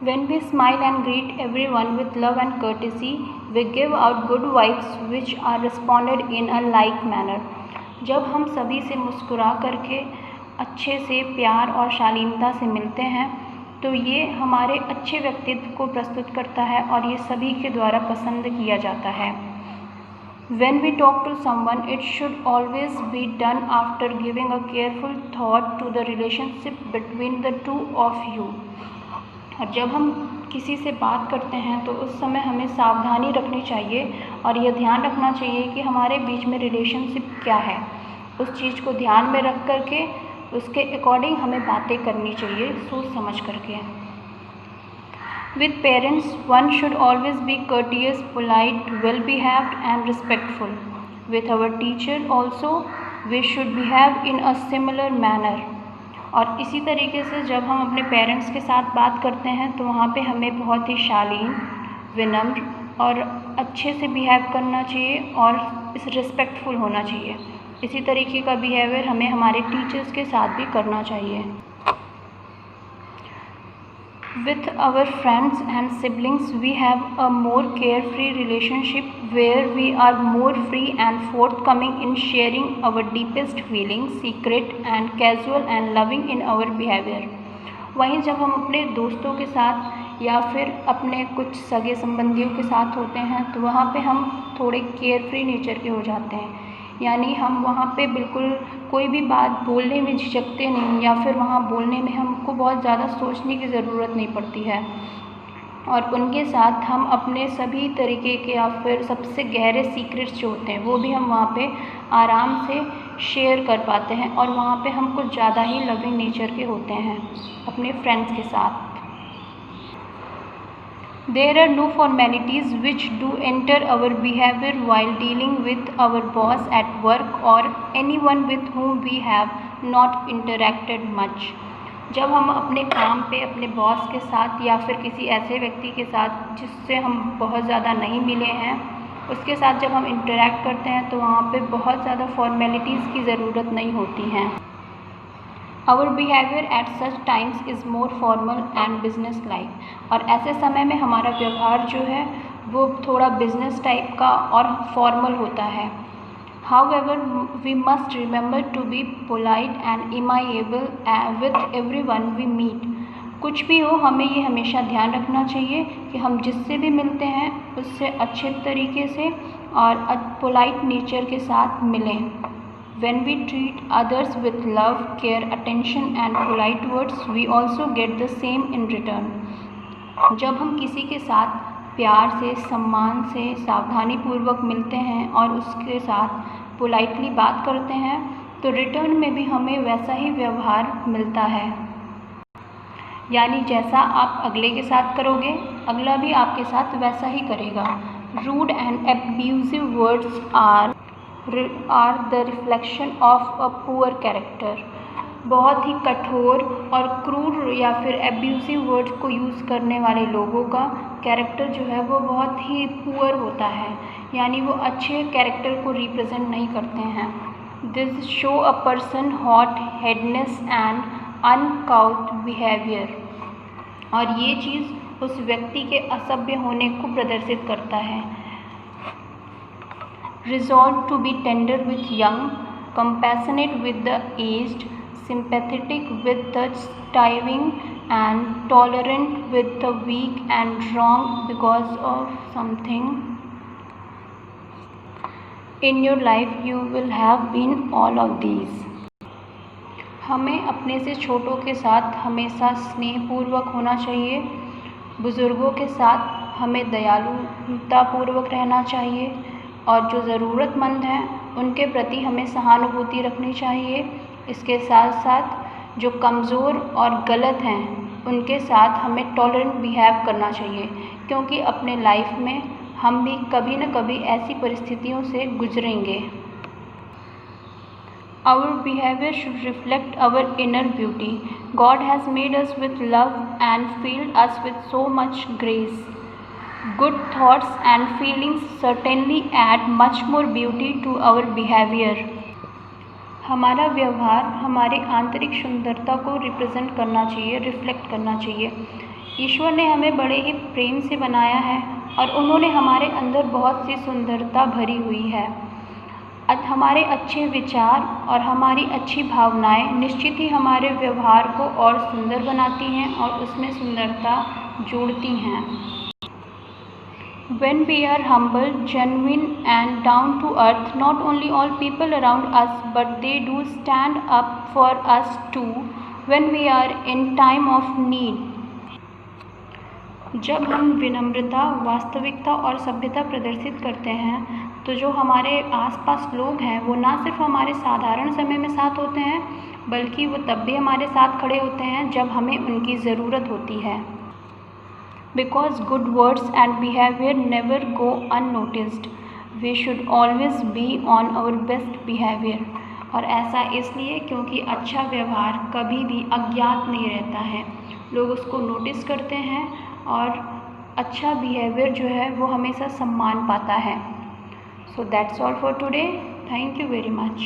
When we smile and greet everyone with love and courtesy, we give out good vibes which are responded in a like manner. जब हम सभी से मुस्कुरा करके अच्छे से प्यार और शालीनता से मिलते हैं तो ये हमारे अच्छे व्यक्तित्व को प्रस्तुत करता है और ये सभी के द्वारा पसंद किया जाता है. When we talk to someone, it should always be done after giving a careful thought to the relationship between the two of you. और जब हम किसी से बात करते हैं तो उस समय हमें सावधानी रखनी चाहिए और यह ध्यान रखना चाहिए कि हमारे बीच में रिलेशनशिप क्या है. उस चीज़ को ध्यान में रख करके उसके अकॉर्डिंग हमें बातें करनी चाहिए सोच समझ करके. With parents, one should always be courteous, polite, well-behaved and respectful. With our teacher also, we should behave in a similar manner. और इसी तरीके से जब हम अपने पेरेंट्स के साथ बात करते हैं तो वहाँ पे हमें बहुत ही शालीन, विनम्र और अच्छे से बिहेव करना चाहिए और रिस्पेक्टफुल होना चाहिए. इसी तरीके का बिहेवियर हमें हमारे टीचर्स के साथ भी करना चाहिए. With our friends and siblings, we have a more carefree relationship where we are more free and forthcoming in sharing our deepest feelings, secret and casual and loving in our behavior. वहीं जब हम अपने दोस्तों के साथ या फिर अपने कुछ सगे संबंधियों के साथ होते हैं तो वहाँ पे हम थोड़े केयरफ्री नेचर के हो जाते हैं. यानी हम वहाँ पे बिल्कुल कोई भी बात बोलने में झिझकते नहीं या फिर वहाँ बोलने में हमको बहुत ज़्यादा सोचने की ज़रूरत नहीं पड़ती है. और उनके साथ हम अपने सभी तरीके के या फिर सबसे गहरे सीक्रेट्स जो होते हैं वो भी हम वहाँ पे आराम से शेयर कर पाते हैं और वहाँ पे हम कुछ ज़्यादा ही लविंग नेचर के होते हैं अपने फ्रेंड्स के साथ. There are no formalities which do enter our behavior while dealing with our boss at work or anyone with whom we have not interacted much. जब हम अपने काम पे अपने बॉस के साथ या फिर किसी ऐसे व्यक्ति के साथ जिससे हम बहुत ज़्यादा नहीं मिले हैं उसके साथ जब हम इंटरेक्ट करते हैं तो वहाँ पे बहुत ज़्यादा फॉर्मेलिटीज़ की ज़रूरत नहीं होती हैं. Our behavior at such times is more formal and business like. और ऐसे समय में हमारा व्यवहार जो है वो थोड़ा बिजनेस टाइप का और फॉर्मल होता है. However, we must remember to be polite and amiable with everyone we meet. कुछ भी हो हमें ये हमेशा ध्यान रखना चाहिए कि हम जिससे भी मिलते हैं उससे अच्छे तरीके से और पोलाइट नेचर के साथ मिलें. When we treat others with love, care, attention and polite words, we also get the same in return. जब हम किसी के साथ प्यार से, सम्मान से, सावधानीपूर्वक मिलते हैं और उसके साथ पोलाइटली बात करते हैं तो रिटर्न में भी हमें वैसा ही व्यवहार मिलता है. यानी जैसा आप अगले के साथ करोगे अगला भी आपके साथ वैसा ही करेगा. Rude and abusive words are the reflection of a poor character. बहुत ही कठोर और क्रूर या फिर एब्यूसिव वर्ड्स को यूज़ करने वाले लोगों का कैरेक्टर जो है वो बहुत ही पुअर होता है. यानी वो अच्छे कैरेक्टर को रिप्रेजेंट नहीं करते हैं. This show a person hot headness and uncouth behaviour. और ये चीज़ उस व्यक्ति के असभ्य होने को प्रदर्शित करता है. Resolved to be tender with young, compassionate with the aged, sympathetic with the striving, and tolerant with the weak and wrong because of something in your life you will have been all of these. हमें अपने से छोटों के साथ हमेशा स्नेहपूर्वक होना चाहिए. बुज़ुर्गों के साथ हमें दयालुतापूर्वक रहना चाहिए और जो ज़रूरतमंद हैं उनके प्रति हमें सहानुभूति रखनी चाहिए. इसके साथ साथ जो कमज़ोर और गलत हैं उनके साथ हमें टॉलरेंट बिहेव करना चाहिए क्योंकि अपने लाइफ में हम भी कभी न कभी ऐसी परिस्थितियों से गुजरेंगे. Our behavior should reflect our inner beauty. God has made us with love and filled us with so much grace. Good thoughts and feelings certainly add much more beauty to our behavior. हमारा व्यवहार हमारी आंतरिक सुंदरता को represent करना चाहिए, reflect करना चाहिए. ईश्वर ने हमें बड़े ही प्रेम से बनाया है और उन्होंने हमारे अंदर बहुत सी सुंदरता भरी हुई है। हमारे अच्छे विचार और हमारी अच्छी भावनाएं निश्चित ही हमारे व्यवहार को और सुंदर बनाती हैं और उसमें सुंदरता जोड़ती हैं। When we are humble, genuine and down to earth, not only all people around us but they do stand up for us too when we are in time of need. जब हम विनम्रता, वास्तविकता और सभ्यता प्रदर्शित करते हैं तो जो हमारे आसपास लोग हैं वो ना सिर्फ हमारे साधारण समय में साथ होते हैं बल्कि वो तब भी हमारे साथ खड़े होते हैं जब हमें उनकी ज़रूरत होती है। Because good words and behavior never go unnoticed, we should always be on our best behavior. और ऐसा इसलिए क्योंकि अच्छा व्यवहार कभी भी अज्ञात नहीं रहता है, लोग उसको नोटिस करते हैं और अच्छा बिहेवियर जो है वो हमेशा सम्मान पाता है। So that's all for today. Thank you very much.